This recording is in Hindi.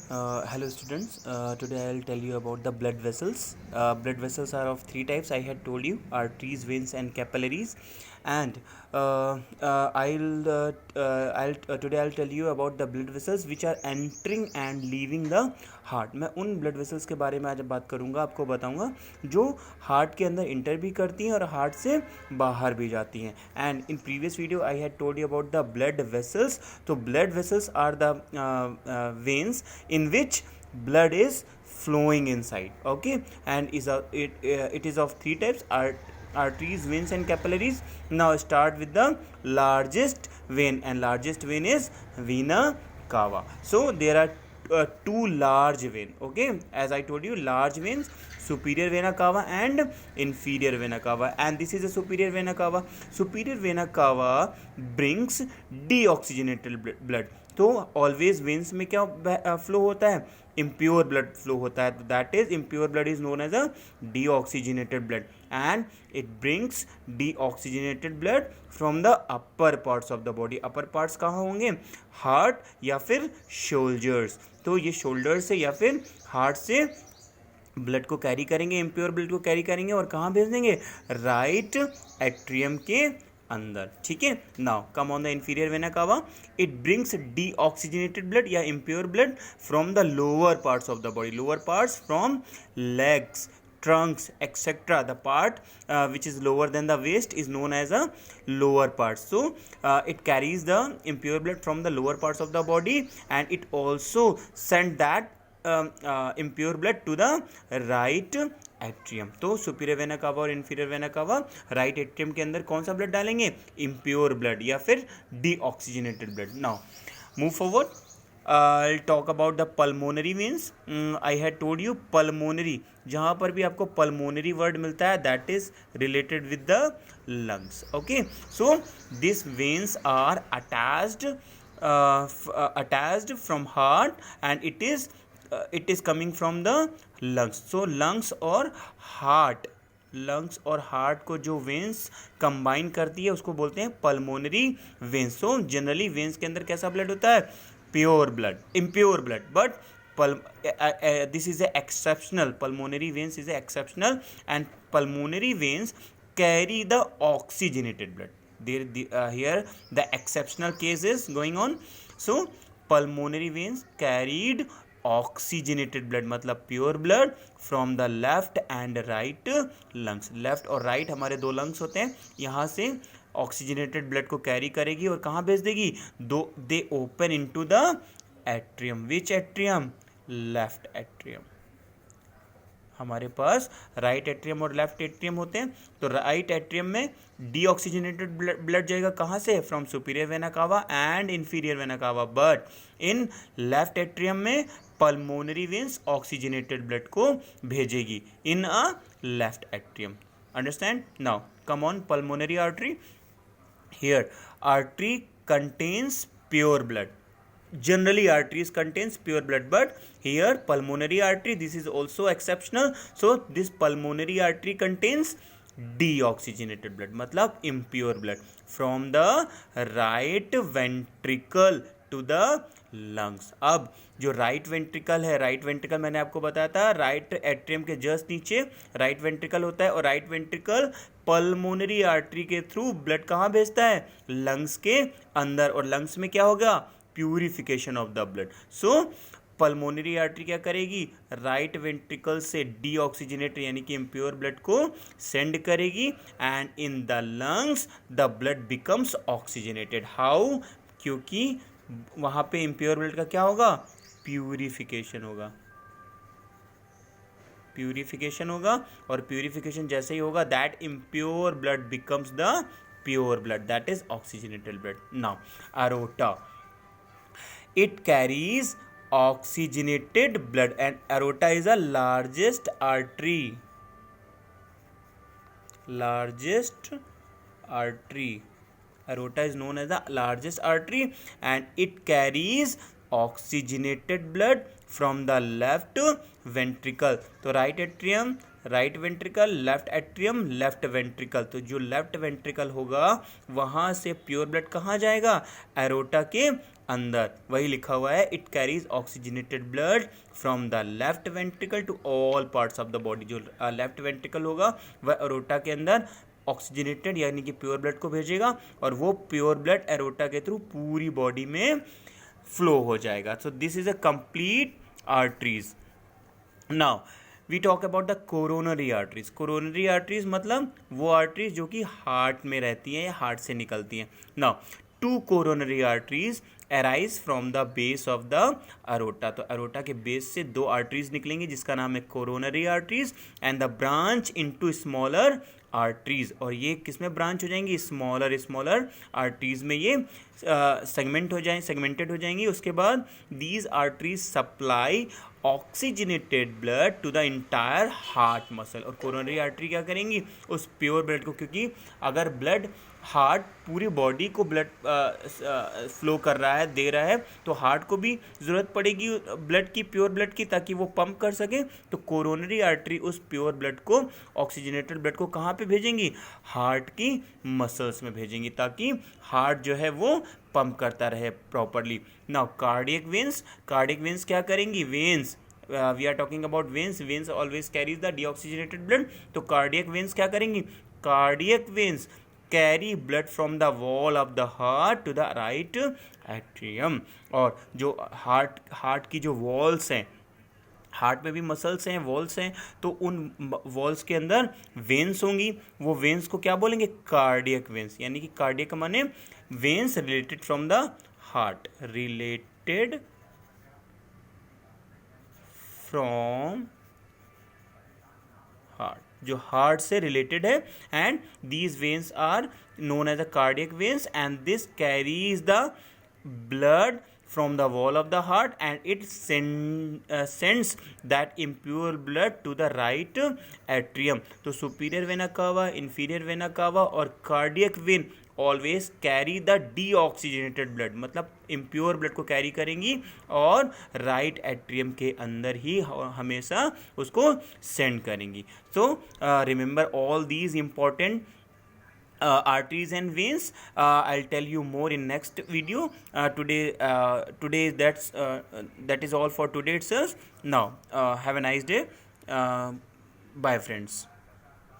Hello students, today I will tell you about the blood vessels. Blood vessels are of three types. I had told you: arteries, veins and capillaries. And today I'll tell you about the blood vessels which are entering and leaving the heart. मैं उन ब्लड वेसल्स के बारे में आज बात करूंगा, आपको बताऊंगा जो हार्ट के अंदर इंटर भी करती हैं और हार्ट से बाहर भी जाती हैं. And in previous video I had told you about the blood vessels. तो blood vessels are the veins in which blood is flowing inside, okay, and it is of three types: arteries, veins and capillaries. Now start with the largest vein, and largest vein is vena cava. So there are two large vein, okay, as I told you, large veins: superior vena cava and inferior vena cava. And this is a superior vena cava. Superior vena cava brings deoxygenated blood. तो ऑलवेज वेन्स में क्या फ्लो होता है? इम्प्योर ब्लड फ्लो होता है. That is impure blood is known as a deoxygenated blood, and it brings deoxygenated blood from the upper parts of the body. Upper parts कहाँ होंगे? हार्ट या फिर शोल्डर्स. तो ये शोल्डर से या फिर हार्ट से ब्लड को कैरी करेंगे, इम्प्योर ब्लड को कैरी करेंगे और कहाँ भेज देंगे? राइट एट्रियम के अंदर. ठीक है. Now come on the inferior vena cava. It brings deoxygenated blood या impure blood from the lower parts of the body. Lower parts from legs, trunks etc. The part which is lower than the waist is known as a lower part. So it carries the impure blood from the lower parts of the body, and it also send that impure blood to the right atrium. तो सुपीरियर वेना कावा और inferior vena cava right atrium के अंदर कौन सा ब्लड डालेंगे? इम्प्योर ब्लड या फिर deoxygenated blood. Now move forward. I'll talk about the pulmonary veins. I had told you pulmonary, जहाँ पर भी आपको pulmonary word मिलता है, that is related with the lungs. Okay, so these veins are attached from heart, and it is coming from the lungs. So lungs और हार्ट को जो वेन्स कंबाइन करती है उसको बोलते हैं pulmonary veins. So generally veins के अंदर कैसा ब्लड होता है? Pure blood, impure blood. But this is a exceptional, pulmonary veins is a exceptional, and pulmonary veins carry the oxygenated blood. Here the exceptional case is going on. So pulmonary veins carried oxygenated blood, मतलब pure blood from the left and right lungs. Left और राइट हमारे दो लंग्स होते हैं. यहाँ से ऑक्सीजनेटेड ब्लड को कैरी करेगी और कहाँ भेज देगी? They open into the atrium. Which atrium? Left atrium. हमारे पास राइट एट्रियम और लेफ्ट एट्रियम होते हैं. तो राइट एट्रियम में डीऑक्सीजनेटेड ब्लड जाएगा कहाँ से? From superior vena cava and inferior vena cava. But in left atrium में पल्मोनरी वेन्स ऑक्सीजनेटेड ब्लड को भेजेगी in a left atrium. Understand? Now come on pulmonary artery. Here artery contains pure blood. Generally arteries contains pure blood, but here pulmonary artery, this is also exceptional. So this pulmonary artery contains deoxygenated blood, मतलब impure blood from the right ventricle to the lungs. अब जो राइट वेंट्रिकल है, राइट वेंट्रिकल मैंने आपको बताया था राइट एट्रियम के जस्ट नीचे राइट वेंट्रिकल होता है, और राइट वेंट्रिकल पल्मोनरी आर्टरी के थ्रू ब्लड कहाँ भेजता है? लंग्स के अंदर. और लंग्स में क्या होगा? Purification of the blood. So pulmonary artery क्या करेगी? राइट वेंट्रिकल से डीऑक्सीजनेट यानी कि इम्प्योर ब्लड को सेंड करेगी, and in the lungs the blood becomes oxygenated. How? क्योंकि वहाँ पे इम्प्योर ब्लड का क्या होगा? प्यूरिफिकेशन होगा. प्यूरिफिकेशन होगा, और प्यूरिफिकेशन जैसे ही होगा that impure blood becomes the pure blood, that is oxygenated blood. Now aorta, it carries oxygenated blood, and aorta is a largest artery. Aorta is known as the largest artery, and it carries oxygenated blood from the left ventricle. तो right atrium, right ventricle, left atrium, left ventricle. तो जो लेफ्ट वेंट्रिकल होगा वहाँ से प्योर ब्लड कहाँ जाएगा? एरोटा के अंदर, वही लिखा हुआ है, it carries oxygenated blood from the left ventricle to all parts of the body. जो लेफ्ट वेंट्रिकल होगा वह एरोटा के अंदर ऑक्सीजनेटेड यानी कि प्योर ब्लड को भेजेगा और वो प्योर ब्लड एरोटा के थ्रू पूरी बॉडी में फ्लो हो जाएगा। So this is a complete arteries. Now we talk about the coronary arteries. Coronary arteries मतलब वो आर्टरीज जो कि हार्ट में रहती हैं या हार्ट से निकलती हैं। Now two coronary arteries arise from the base of the aorta. तो अरोटा के बेस से दो आर्टरीज निकलेंगी जिसका नाम है coronary arteries and the branch into smaller arteries. और ये किस में ब्रांच हो जाएंगी? स्मॉलर आर्टरीज में ये सेगमेंटेड हो जाएंगी। उसके बाद these arteries supply oxygenated blood to the entire heart muscle. और कोरोनरी आर्टरी क्या करेंगी? उस प्योर ब्लड को, क्योंकि अगर ब्लड हार्ट पूरी बॉडी को ब्लड फ्लो कर रहा है, दे रहा है, तो हार्ट को भी ज़रूरत पड़ेगी ब्लड की, प्योर ब्लड की, ताकि वो पंप कर सके। तो कोरोनरी आर्टरी उस प्योर ब्लड को, ऑक्सीजनेटेड ब्लड को कहाँ पे भेजेंगी? हार्ट की मसल्स में भेजेंगी, ताकि हार्ट जो है वो पंप करता रहे प्रॉपरली। नाउ कार्डियक वेन्स क्या करेंगी? Veins, we are talking about veins always carries the deoxygenated blood. तो कार्डियक वेन्स क्या करेंगी? Cardiac veins carry blood from the wall of the heart to the right atrium. और जो हार्ट की जो वॉल्स हैं, हार्ट में भी मसल्स हैं, वॉल्स हैं, तो उन वॉल्स के अंदर वेन्स होंगी। वो वेन्स को क्या बोलेंगे? Cardiac veins. यानी कि कार्डियक माने veins related from the heart, related from heart, जो हार्ट से रिलेटेड है। And these veins are known as the cardiac veins and this carries the blood from the wall of the heart and it sends that impure blood to the right atrium. तो superior vena cava, inferior vena cava और cardiac vein always carry the deoxygenated blood, मतलब impure blood को carry करेंगी और right atrium के अंदर ही हमेशा उसको send करेंगी. So remember all these important arteries and veins. I'll tell you more in next video. Today that is all for today itself. Now have a nice day. Bye friends.